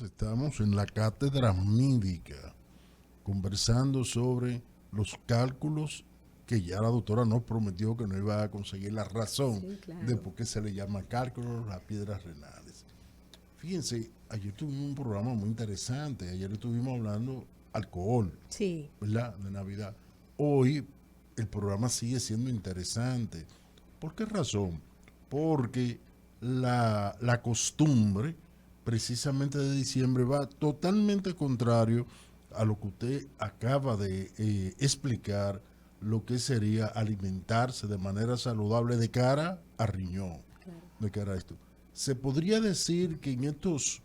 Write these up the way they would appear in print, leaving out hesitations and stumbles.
Estamos en la cátedra médica conversando sobre los cálculos que ya la doctora nos prometió que no iba a conseguir la razón Sí, de claro. por qué se le llama cálculos las piedras renales. Fíjense, ayer tuvimos un programa muy interesante, ayer estuvimos hablando alcohol, Sí, ¿verdad? De Navidad. Hoy el programa sigue siendo interesante. ¿Por qué razón? Porque la costumbre precisamente de diciembre va totalmente contrario a lo que usted acaba de explicar, lo que sería alimentarse de manera saludable de cara a riñón, claro. de cara a esto. Se podría decir que en estos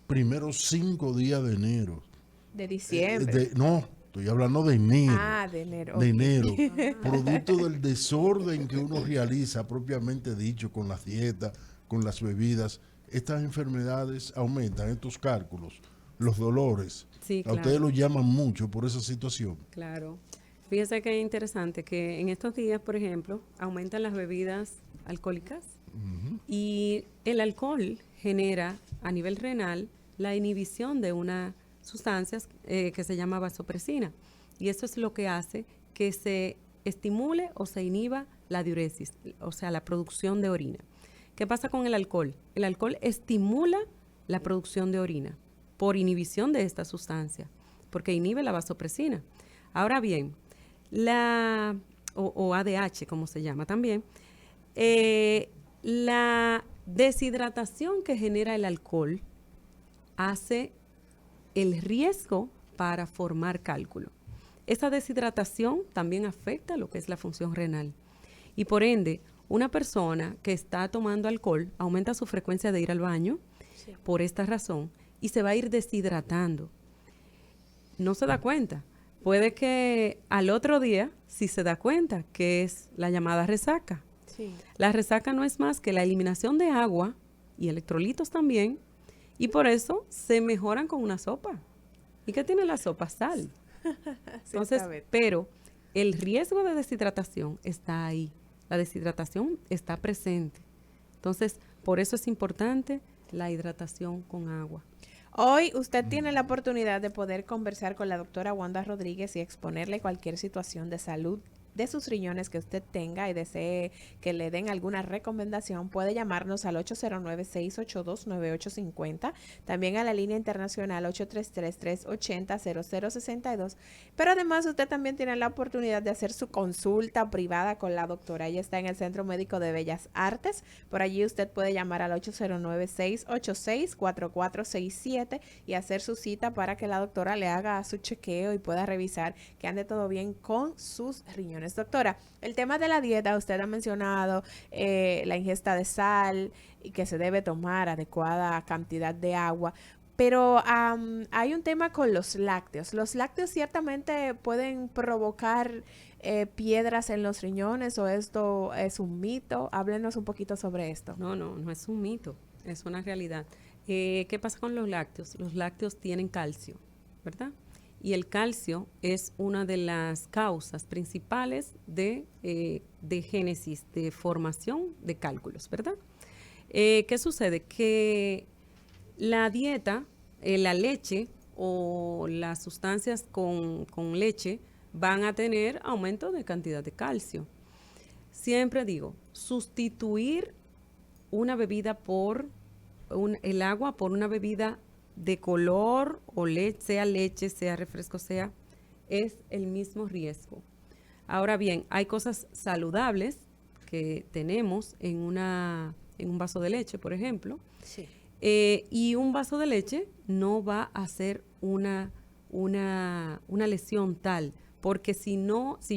primeros 5 días de enero, De diciembre. no, estoy hablando de enero, Ah, de enero, de ok. enero, Ah, producto del desorden que uno realiza propiamente dicho con las dietas, con las bebidas, estas enfermedades aumentan estos cálculos, los dolores. sí, A ustedes claro, lo llaman mucho por esa situación. claro. Fíjese que es interesante que en estos días, por ejemplo, aumentan las bebidas alcohólicas y el alcohol genera a nivel renal la inhibición de una sustancia que se llama vasopresina. Y eso es lo que hace que se estimule o se inhiba la diuresis, o sea, la producción de orina. ¿Qué pasa con el alcohol? El alcohol estimula la producción de orina por inhibición de esta sustancia, porque inhibe la vasopresina. Ahora bien, o ADH, como se llama también, eh, la deshidratación que genera el alcohol hace el riesgo para formar cálculo. Esta deshidratación también afecta lo que es la función renal. Y por ende, una persona que está tomando alcohol aumenta su frecuencia de ir al baño Sí. por esta razón y se va a ir deshidratando. No se da cuenta. Puede que al otro día, si se da cuenta, que es la llamada resaca. Sí. La resaca no es más que la eliminación de agua y electrolitos también, y por eso se mejoran con una sopa. ¿Y qué tiene la sopa? Sal. Entonces, Ciertamente. pero el riesgo de deshidratación está ahí. La deshidratación está presente. Entonces, por eso es importante la hidratación con agua. Hoy usted tiene la oportunidad de poder conversar con la doctora Wanda Rodríguez y exponerle cualquier situación de salud de sus riñones que usted tenga y desee que le den alguna recomendación. Puede llamarnos al 809-682-9850, también a la línea internacional 833-380-0062. Pero además usted también tiene la oportunidad de hacer su consulta privada con la doctora. Ella está en el Centro Médico de Bellas Artes. Por allí usted puede llamar al 809-686-4467 y hacer su cita para que la doctora le haga su chequeo y pueda revisar que ande todo bien con sus riñones. Doctora, el tema de la dieta, usted ha mencionado la ingesta de sal y que se debe tomar adecuada cantidad de agua. Pero hay un tema con los lácteos. Los lácteos ciertamente pueden provocar piedras en los riñones, o esto es un mito. Háblenos un poquito sobre esto. No, no, no es un mito, es una realidad. ¿Qué pasa con los lácteos? Los lácteos tienen calcio, ¿verdad? Y el calcio es una de las causas principales de génesis, de formación de cálculos, ¿verdad? ¿Qué sucede? Que la dieta, la leche o las sustancias con leche van a tener aumento de cantidad de calcio. Siempre digo, sustituir una bebida el agua por una bebida de color o sea leche, sea refresco, es el mismo riesgo. Ahora bien, hay cosas saludables que tenemos en un vaso de leche, por ejemplo, Sí. y un vaso de leche no va a hacer una lesión tal, porque si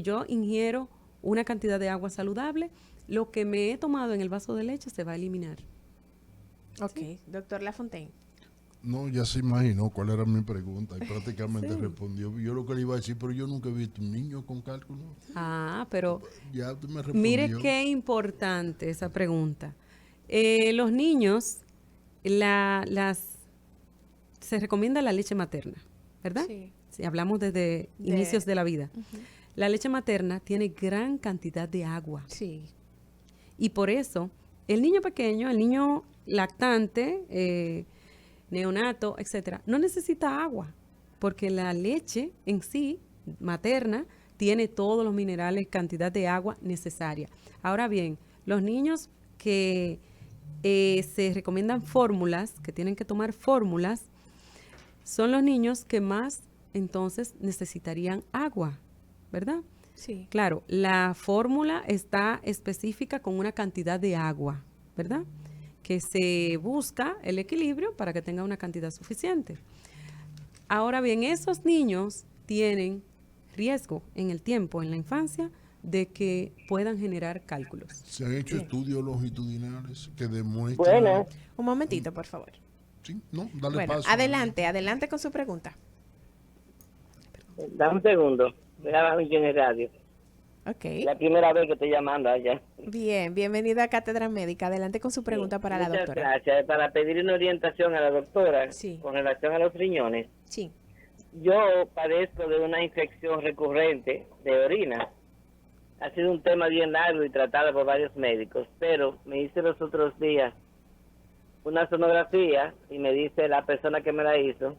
yo ingiero una cantidad de agua saludable, lo que me he tomado en el vaso de leche se va a eliminar. Ok, Sí, doctor Lafontaine. No, ya se imaginó cuál era mi pregunta y prácticamente sí. respondió. Yo lo que le iba a decir, pero yo nunca he visto un niño con cálculo. Ah, pero Ya usted me mire respondió. qué importante esa pregunta. Los niños, se recomienda la leche materna, ¿verdad? Sí. Si hablamos desde inicios de la vida. Ujú. La leche materna tiene gran cantidad de agua Sí. y por eso el niño pequeño, el niño lactante, neonato, etcétera, no necesita agua, porque la leche en sí, materna, tiene todos los minerales, cantidad de agua necesaria. Ahora bien, los niños que se recomiendan fórmulas, que tienen que tomar fórmulas, son los niños que más entonces necesitarían agua, ¿verdad? Sí. Claro, la fórmula está específica con una cantidad de agua, ¿verdad? Que se busca el equilibrio para que tenga una cantidad suficiente. Ahora bien, esos niños tienen riesgo en el tiempo, en la infancia, de que puedan generar cálculos. Se han hecho Bien. estudios longitudinales que demuestran... Buenas. Un momentito, por favor. Sí, no, dale Bueno, paso. adelante con su pregunta. Dame un segundo. Voy a dar en el radio. Ok. La primera vez que estoy llamando allá. Bien, bienvenido a Cátedra Médica. Adelante con su pregunta para la Muchas doctora. gracias. Para pedir una orientación a la doctora Sí. con relación a los riñones. Sí. Yo padezco de una infección recurrente de orina. Ha sido un tema bien largo y tratado por varios médicos, pero me hice los otros días una sonografía y me dice la persona que me la hizo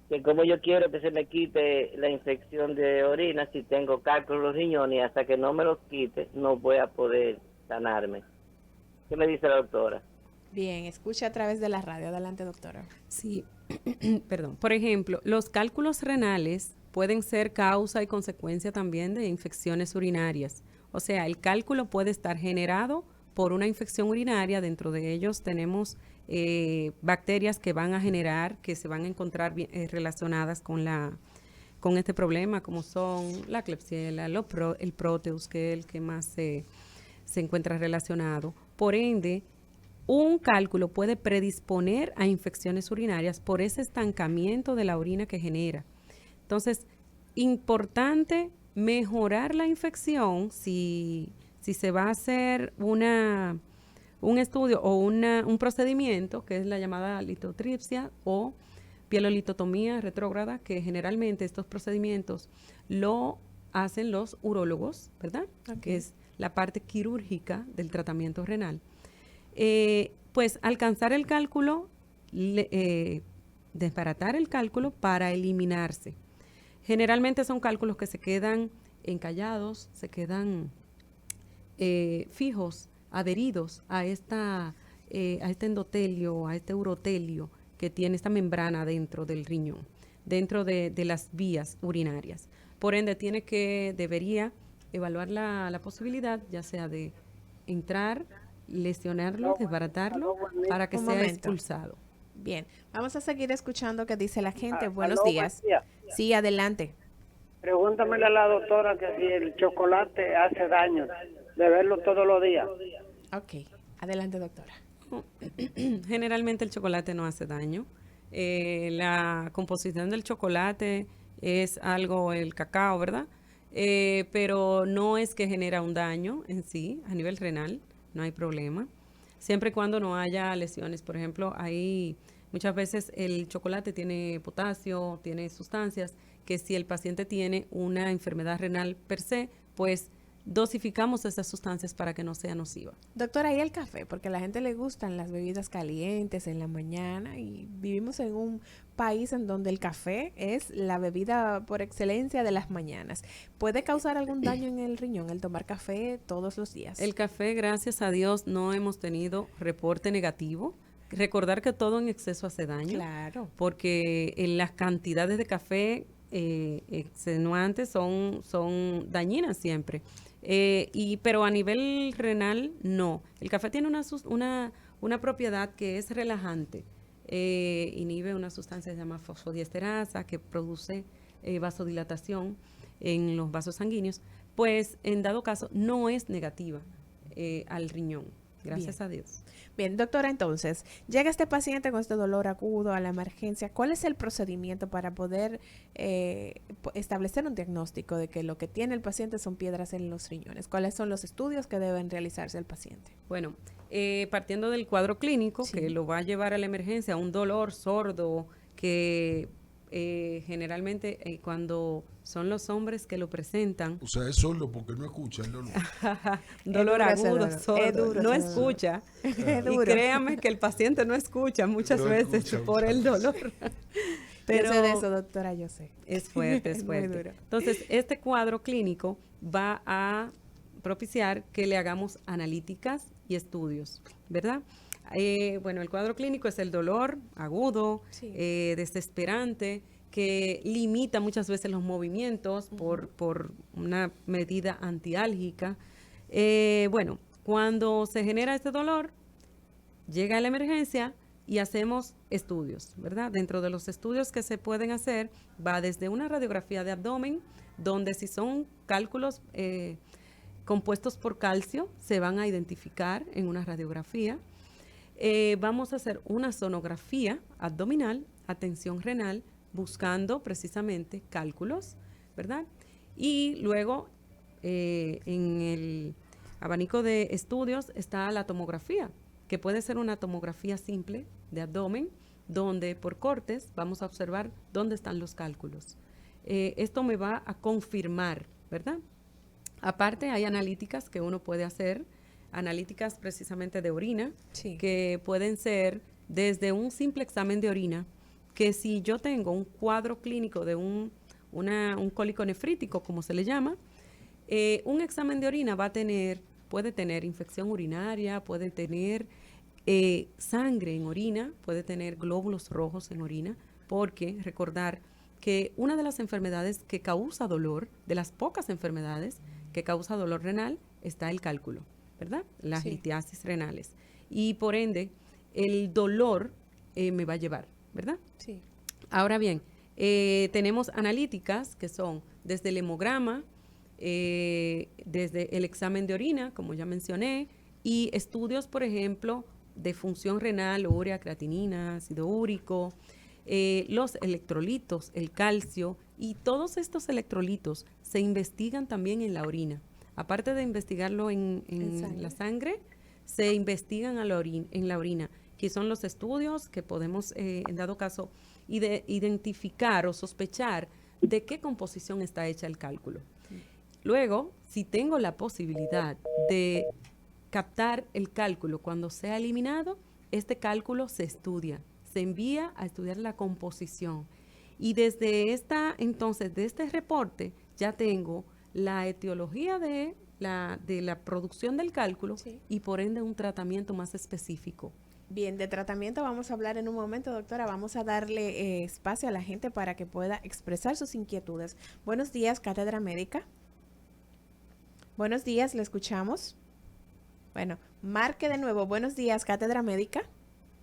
que como yo quiero que se me quite la infección de orina si tengo cálculos en los riñones y hasta que no me los quite no voy a poder sanarme. ¿Qué me dice la doctora? Bien, escucha a través de la radio. Adelante, doctora. Sí, perdón. Por ejemplo, los cálculos renales pueden ser causa y consecuencia también de infecciones urinarias. O sea, el cálculo puede estar generado por una infección urinaria. Dentro de ellos tenemos bacterias que van a generar, que se van a encontrar relacionadas con este problema, como son la Klebsiella, el Proteus, que es el que más se encuentra relacionado. Por ende, un cálculo puede predisponer a infecciones urinarias por ese estancamiento de la orina que genera. Entonces, importante mejorar la infección si se va a hacer un estudio o un procedimiento, que es la llamada litotripsia o pielolitotomía retrógrada, que generalmente estos procedimientos lo hacen los urólogos, ¿verdad? Ok. Que es la parte quirúrgica del tratamiento renal. Pues alcanzar el cálculo, desbaratar el cálculo para eliminarse. Generalmente son cálculos que se quedan encallados, se quedan fijos, adheridos a este endotelio, a este urotelio que tiene esta membrana dentro del riñón, dentro de las vías urinarias. Por ende, debería evaluar la posibilidad, ya sea de entrar, lesionarlo, desbaratarlo, para que Un sea momento. expulsado. Bien, vamos a seguir escuchando qué dice la gente. Aló, Buenos días. buen día. Sí, adelante. Pregúntamele a la doctora que si el chocolate hace daño, beberlo todos los días. Ok, adelante, doctora. Generalmente el chocolate no hace daño. La composición del chocolate es algo, el cacao, ¿verdad? Pero no es que genera un daño en sí, a nivel renal, no hay problema. Siempre y cuando no haya lesiones. Por ejemplo, muchas veces el chocolate tiene potasio, tiene sustancias que si el paciente tiene una enfermedad renal per se, pues dosificamos esas sustancias para que no sea nociva. Doctora, ¿y el café? Porque a la gente le gustan las bebidas calientes en la mañana y vivimos en un país en donde el café es la bebida por excelencia de las mañanas. ¿Puede causar algún daño en el riñón el tomar café todos los días? El café, gracias a Dios, no hemos tenido reporte negativo. Recordar que todo en exceso hace daño. Claro. Porque las cantidades de café extenuantes son dañinas siempre. Pero a nivel renal, no. El café tiene una propiedad que es relajante. Inhibe una sustancia que se llama fosfodiesterasa que produce vasodilatación en los vasos sanguíneos. Pues, en dado caso, no es negativa al riñón. Gracias Bien. a Dios. Bien, doctora, entonces, llega este paciente con este dolor agudo a la emergencia. ¿Cuál es el procedimiento para poder establecer un diagnóstico de que lo que tiene el paciente son piedras en los riñones? ¿Cuáles son los estudios que deben realizarse al paciente? Bueno, partiendo del cuadro clínico, Sí. que lo va a llevar a la emergencia, un dolor sordo que generalmente cuando son los hombres que lo presentan. O sea, es solo porque no escucha el dolor. Dolor duro ese agudo, dolor. sordo, Es duro no ese dolor. escucha. Es Y duro. créame que el paciente no escucha muchas No veces escucha por el muchas dolor. Pero Yo sé de eso, doctora, yo sé. es fuerte, es Es muy fuerte. duro. Entonces, este cuadro clínico va a propiciar que le hagamos analíticas y estudios, ¿verdad? Bueno, el cuadro clínico es el dolor agudo, Sí. desesperante, que limita muchas veces los movimientos por una medida antiálgica. Bueno, cuando se genera este dolor, llega a la emergencia y hacemos estudios, ¿verdad? Dentro de los estudios que se pueden hacer, va desde una radiografía de abdomen, donde si son cálculos compuestos por calcio, se van a identificar en una radiografía. Vamos a hacer una sonografía abdominal, a tensión renal, buscando precisamente cálculos, ¿verdad? Y luego en el abanico de estudios está la tomografía, que puede ser una tomografía simple de abdomen, donde por cortes vamos a observar dónde están los cálculos. Esto me va a confirmar, ¿verdad? Aparte, hay analíticas que uno puede hacer, analíticas precisamente de orina, Sí. que pueden ser desde un simple examen de orina, que si yo tengo un cuadro clínico de un cólico nefrítico, como se le llama, un examen de orina puede tener infección urinaria, puede tener sangre en orina, puede tener glóbulos rojos en orina, porque recordar que una de las enfermedades que causa dolor, de las pocas enfermedades que causa dolor renal, está el cálculo, ¿verdad? Las Sí. litiasis renales. Y por ende, el dolor me va a llevar, ¿verdad? Sí. Ahora bien, tenemos analíticas que son desde el hemograma, desde el examen de orina, como ya mencioné, y estudios, por ejemplo, de función renal, urea, creatinina, ácido úrico, los electrolitos, el calcio, y todos estos electrolitos se investigan también en la orina. Aparte de investigarlo en sangre. la sangre, se investigan en la orina, que son los estudios que podemos, en dado caso, identificar o sospechar de qué composición está hecha el cálculo. Luego, si tengo la posibilidad de captar el cálculo cuando sea eliminado, este cálculo se estudia, se envía a estudiar la composición. Y desde de este reporte, ya tengo la etiología de la producción del cálculo Sí. y por ende un tratamiento más específico. Bien, de tratamiento vamos a hablar en un momento, doctora. Vamos a darle espacio a la gente para que pueda expresar sus inquietudes. Buenos días, Cátedra Médica. Buenos días, ¿le escuchamos? Bueno, marque de nuevo. Buenos días, Cátedra Médica.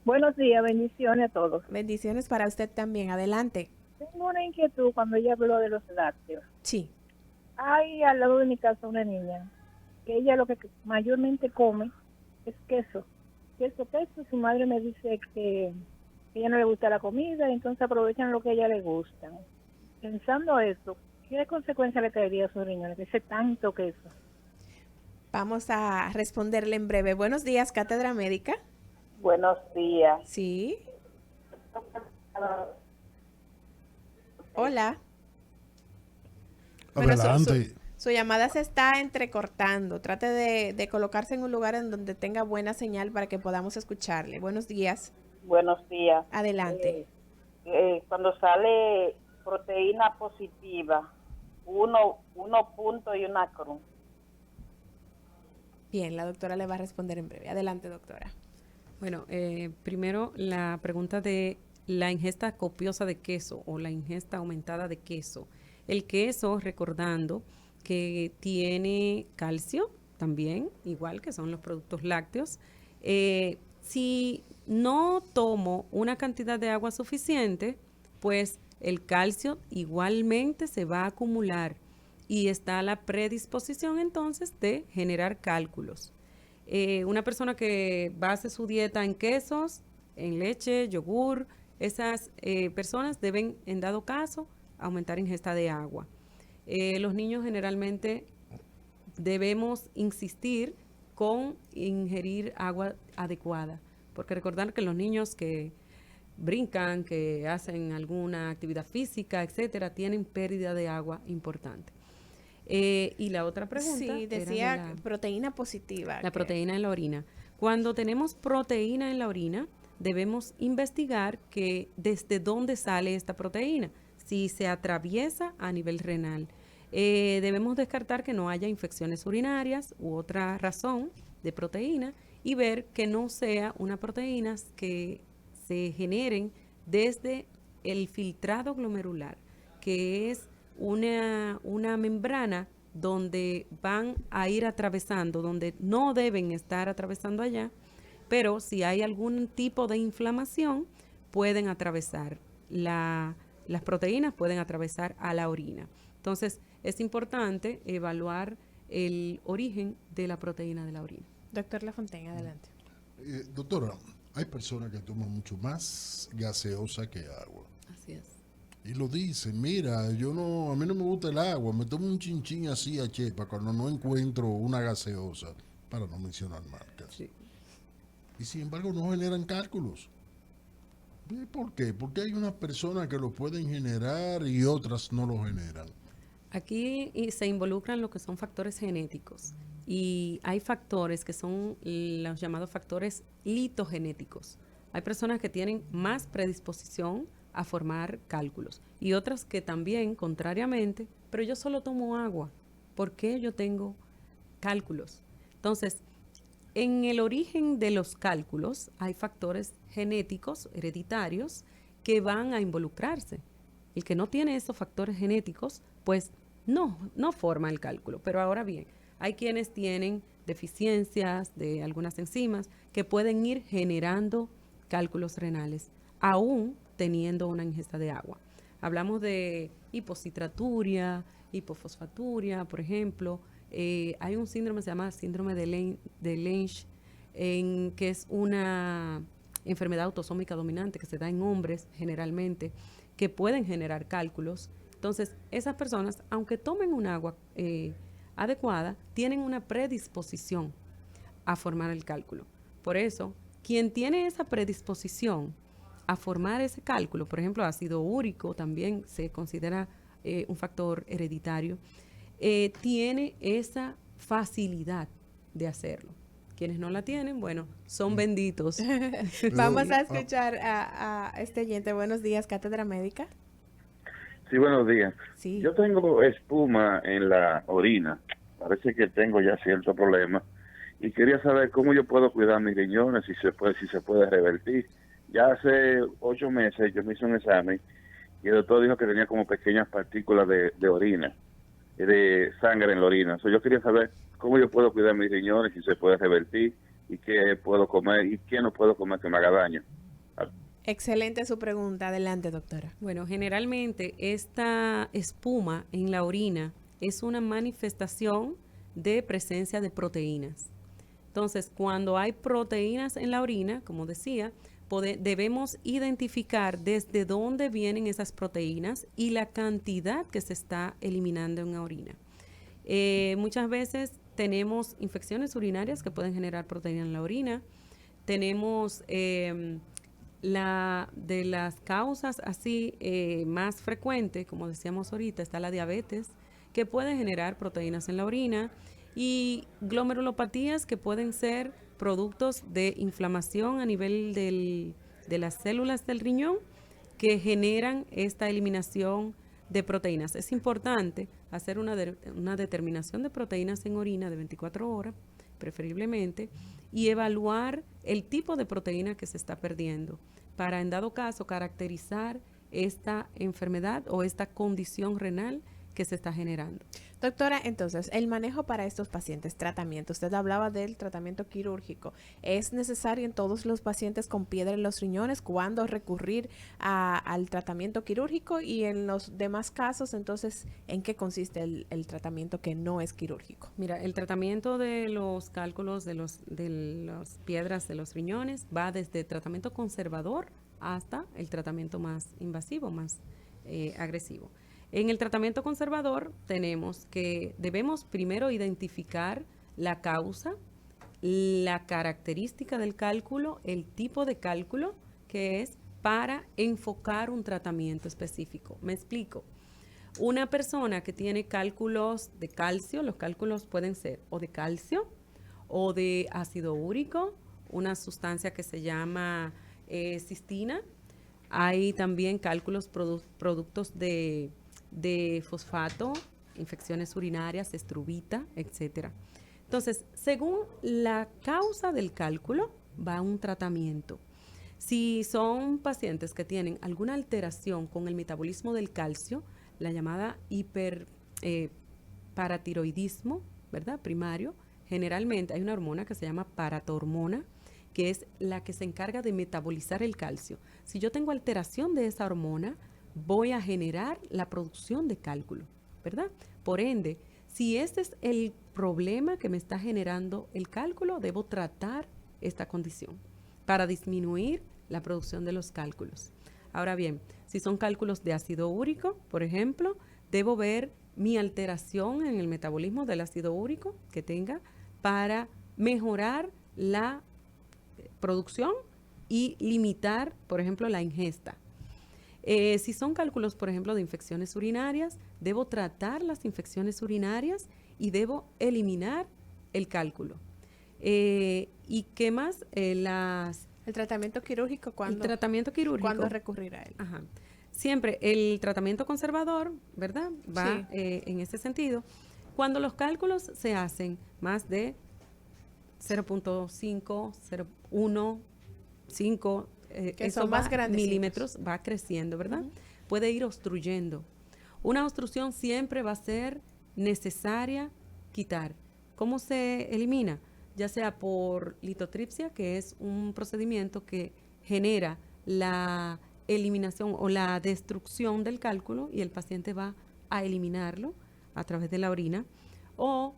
Buenos días, bendiciones a todos. Bendiciones para usted también. Adelante. Tengo una inquietud cuando ella habló de los lácteos. Sí. Hay al lado de mi casa una niña que ella lo que mayormente come es queso. Queso. Su madre me dice que a ella no le gusta la comida y entonces aprovechan lo que a ella le gusta. Pensando eso, ¿qué consecuencia le traería a su riñones ese tanto queso? Vamos a responderle en breve. Buenos días, Cátedra Médica. Buenos días. Sí. Hola. Bueno, Adelante. su llamada se está entrecortando. Trate de colocarse en un lugar en donde tenga buena señal para que podamos escucharle. Buenos días. Buenos días. Adelante. Cuando sale proteína positiva, uno punto y una cruz. Bien, la doctora le va a responder en breve. Adelante, doctora. Bueno, primero la pregunta de la ingesta copiosa de queso o la ingesta aumentada de queso. El queso, recordando que tiene calcio también, igual que son los productos lácteos. Si no tomo una cantidad de agua suficiente, pues el calcio igualmente se va a acumular y está la predisposición entonces de generar cálculos. Una persona que base su dieta en quesos, en leche, yogur, esas personas deben, en dado caso, aumentar ingesta de agua. Los niños generalmente debemos insistir con ingerir agua adecuada, porque recordar que los niños que brincan, que hacen alguna actividad física, etcétera, tienen pérdida de agua importante. Y la otra pregunta Sí, era de decía proteína positiva. la proteína en la orina. Cuando tenemos proteína en la orina, debemos investigar que desde dónde sale esta proteína, si se atraviesa a nivel renal. Debemos descartar que no haya infecciones urinarias u otra razón de proteína y ver que no sea una proteína que se generen desde el filtrado glomerular, que es una membrana donde van a ir atravesando, donde no deben estar atravesando allá, pero si hay algún tipo de inflamación, pueden atravesar las proteínas, pueden atravesar a la orina. Entonces, es importante evaluar el origen de la proteína de la orina. Doctor Lafontaine, adelante. Doctora, hay personas que toman mucho más gaseosa que agua. Así es. Y lo dicen, mira, a mí no me gusta el agua, me tomo un chinchín así a chepa cuando no encuentro una gaseosa, para no mencionar marcas. Sí. Y sin embargo no generan cálculos. ¿Y por qué? Porque hay unas personas que lo pueden generar y otras no lo generan. Aquí se involucran lo que son factores genéticos y hay factores que son los llamados factores litogenéticos. Hay personas que tienen más predisposición a formar cálculos y otras que también, contrariamente, pero yo solo tomo agua. ¿Por qué yo tengo cálculos? Entonces, en el origen de los cálculos hay factores genéticos, hereditarios, que van a involucrarse. El que no tiene esos factores genéticos, pues no forma el cálculo. Pero ahora bien, hay quienes tienen deficiencias de algunas enzimas que pueden ir generando cálculos renales, aún teniendo una ingesta de agua. Hablamos de hipocitraturia, hipofosfaturia, por ejemplo. Hay un síndrome que se llama síndrome de Lensch, que es una enfermedad autosómica dominante que se da en hombres generalmente, que pueden generar cálculos. Entonces, esas personas, aunque tomen un agua adecuada, tienen una predisposición a formar el cálculo. Por eso, quien tiene esa predisposición a formar ese cálculo, por ejemplo, ácido úrico también se considera un factor hereditario, tiene esa facilidad de hacerlo. Quienes no la tienen, bueno, son benditos. Vamos a escuchar a este oyente. Buenos días, Cátedra Médica. Sí, buenos días. Sí. Yo tengo espuma en la orina. Parece que tengo ya cierto problema. Y quería saber cómo yo puedo cuidar mis riñones, si se puede revertir. Ya hace 8 meses yo me hice un examen y el doctor dijo que tenía como pequeñas partículas de orina, de sangre en la orina. Yo quería saber cómo yo puedo cuidar mis riñones, si se puede revertir y qué puedo comer y qué no puedo comer que me haga daño. Excelente su pregunta. Adelante, doctora. Bueno, generalmente esta espuma en la orina es una manifestación de presencia de proteínas. Entonces, cuando hay proteínas en la orina, como decía, debemos identificar desde dónde vienen esas proteínas y la cantidad que se está eliminando en la orina. Muchas veces tenemos infecciones urinarias que pueden generar proteína en la orina. Tenemos de las causas así más frecuentes, como decíamos ahorita, está la diabetes, que puede generar proteínas en la orina, y glomerulopatías que pueden ser productos de inflamación a nivel de las células del riñón que generan esta eliminación de proteínas. Es importante hacer una determinación de proteínas en orina de 24 horas, preferiblemente, y evaluar el tipo de proteína que se está perdiendo para, en dado caso, caracterizar esta enfermedad o esta condición renal que se está generando. Doctora, entonces, el manejo para estos pacientes, tratamiento. Usted hablaba del tratamiento quirúrgico. ¿Es necesario en todos los pacientes con piedra en los riñones cuándo recurrir al tratamiento quirúrgico? Y en los demás casos, entonces, ¿en qué consiste el tratamiento que no es quirúrgico? Mira, el tratamiento de los cálculos de las piedras de los riñones va desde tratamiento conservador hasta el tratamiento más invasivo, más agresivo. En el tratamiento conservador debemos primero identificar la causa, la característica del cálculo, el tipo de cálculo que es, para enfocar un tratamiento específico. Me explico. Una persona que tiene cálculos de calcio, los cálculos pueden ser o de calcio o de ácido úrico, una sustancia que se llama cistina. Hay también cálculos productos de fosfato, infecciones urinarias, estrubita, etcétera. Entonces, según la causa del cálculo, va un tratamiento. Si son pacientes que tienen alguna alteración con el metabolismo del calcio, la llamada hiperparatiroidismo, ¿verdad? Primario, generalmente hay una hormona que se llama paratormona, que es la que se encarga de metabolizar el calcio. Si yo tengo alteración de esa hormona, voy a generar la producción de cálculo, ¿verdad? Por ende, si este es el problema que me está generando el cálculo, debo tratar esta condición para disminuir la producción de los cálculos. Ahora bien, si son cálculos de ácido úrico, por ejemplo, debo ver mi alteración en el metabolismo del ácido úrico que tenga para mejorar la producción y limitar, por ejemplo, la ingesta. Si son cálculos, por ejemplo, de infecciones urinarias, debo tratar las infecciones urinarias y debo eliminar el cálculo. ¿Y qué más? El tratamiento quirúrgico, ¿cuándo recurrir a él? Ajá. Siempre el tratamiento conservador, ¿verdad? Va en ese sentido. Cuando los cálculos se hacen más de 0.5, 0.1, 5, que son más grandes milímetros, va creciendo, ¿verdad? Puede ir obstruyendo. Una obstrucción siempre va a ser necesaria quitar. ¿Cómo se elimina? Ya sea por litotripsia, que es un procedimiento que genera la eliminación o la destrucción del cálculo y el paciente va a eliminarlo a través de la orina, o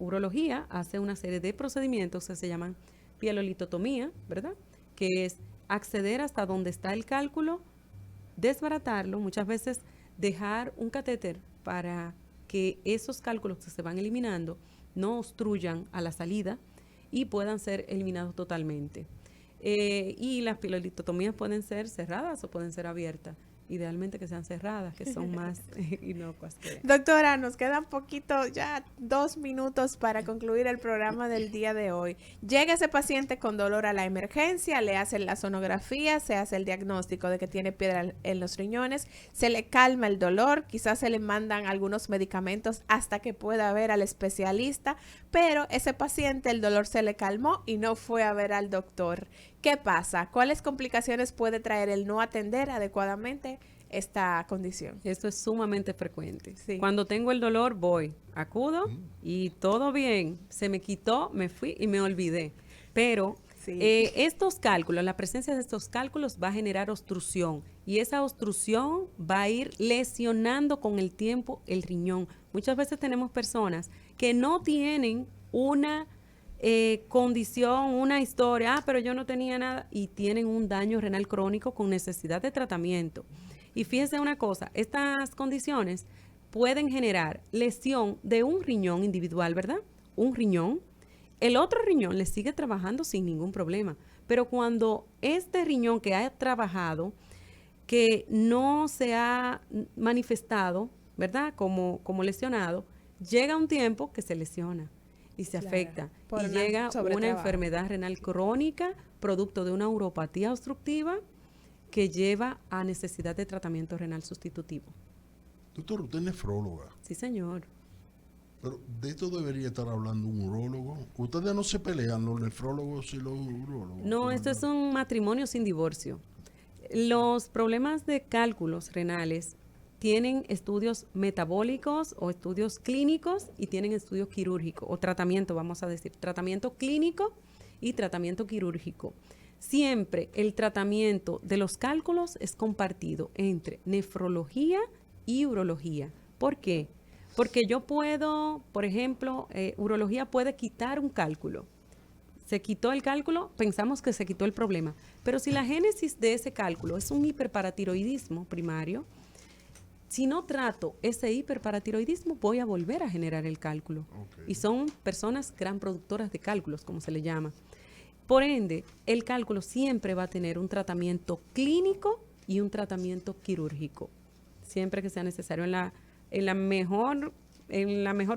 urología hace una serie de procedimientos que se llaman pielolitotomía, ¿verdad? Que es acceder hasta donde está el cálculo, desbaratarlo, muchas veces dejar un catéter para que esos cálculos que se van eliminando no obstruyan a la salida y puedan ser eliminados totalmente. Y las pielolitotomías pueden ser cerradas o pueden ser abiertas. Idealmente que sean cerradas, que son más inocuas. Doctora, nos quedan poquito, ya 2 minutos para concluir el programa del día de hoy. Llega ese paciente con dolor a la emergencia, le hacen la sonografía, se hace el diagnóstico de que tiene piedra en los riñones, se le calma el dolor, quizás se le mandan algunos medicamentos hasta que pueda ver al especialista, pero ese paciente el dolor se le calmó y no fue a ver al doctor. ¿Qué pasa? ¿Cuáles complicaciones puede traer el no atender adecuadamente esta condición? Esto es sumamente frecuente. Sí. Cuando tengo el dolor, acudo y todo bien. Se me quitó, me fui y me olvidé. Pero estos cálculos, la presencia de estos cálculos va a generar obstrucción y esa obstrucción va a ir lesionando con el tiempo el riñón. Muchas veces tenemos personas que no tienen una condición, una historia, pero yo no tenía nada, y tienen un daño renal crónico con necesidad de tratamiento. Y fíjense una cosa, estas condiciones pueden generar lesión de un riñón individual, ¿verdad? Un riñón. El otro riñón le sigue trabajando sin ningún problema, pero cuando este riñón que ha trabajado, que no se ha manifestado, ¿verdad? Como lesionado, llega un tiempo que se lesiona y se afecta y llega una enfermedad renal crónica producto de una uropatía obstructiva que lleva a necesidad de tratamiento renal sustitutivo. Doctor, usted es nefróloga. Sí, señor. Pero de esto debería estar hablando un urólogo. Ustedes no se pelean, los nefrólogos y los urólogos. No, esto es un matrimonio sin divorcio. Los problemas de cálculos renales tienen estudios metabólicos o estudios clínicos y tienen estudios quirúrgicos o tratamiento, vamos a decir, tratamiento clínico y tratamiento quirúrgico. Siempre el tratamiento de los cálculos es compartido entre nefrología y urología. ¿Por qué? Porque yo puedo, por ejemplo, urología puede quitar un cálculo. Se quitó el cálculo, pensamos que se quitó el problema. Pero si la génesis de ese cálculo es un hiperparatiroidismo primario, si no trato ese hiperparatiroidismo, voy a volver a generar el cálculo. Okay. Y son personas gran productoras de cálculos, como se le llama. Por ende, el cálculo siempre va a tener un tratamiento clínico y un tratamiento quirúrgico, siempre que sea necesario. En la mejor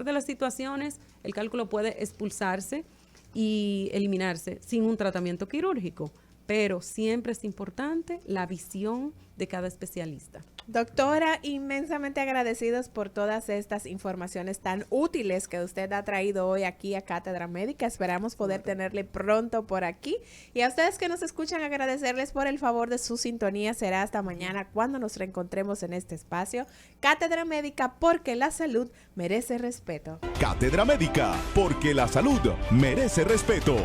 de las situaciones, el cálculo puede expulsarse y eliminarse sin un tratamiento quirúrgico, pero siempre es importante la visión de cada especialista. Doctora, inmensamente agradecidos por todas estas informaciones tan útiles que usted ha traído hoy aquí a Cátedra Médica. Esperamos poder tenerle pronto por aquí. Y a ustedes que nos escuchan, agradecerles por el favor de su sintonía. Será hasta mañana cuando nos reencontremos en este espacio. Cátedra Médica, porque la salud merece respeto. Cátedra Médica, porque la salud merece respeto.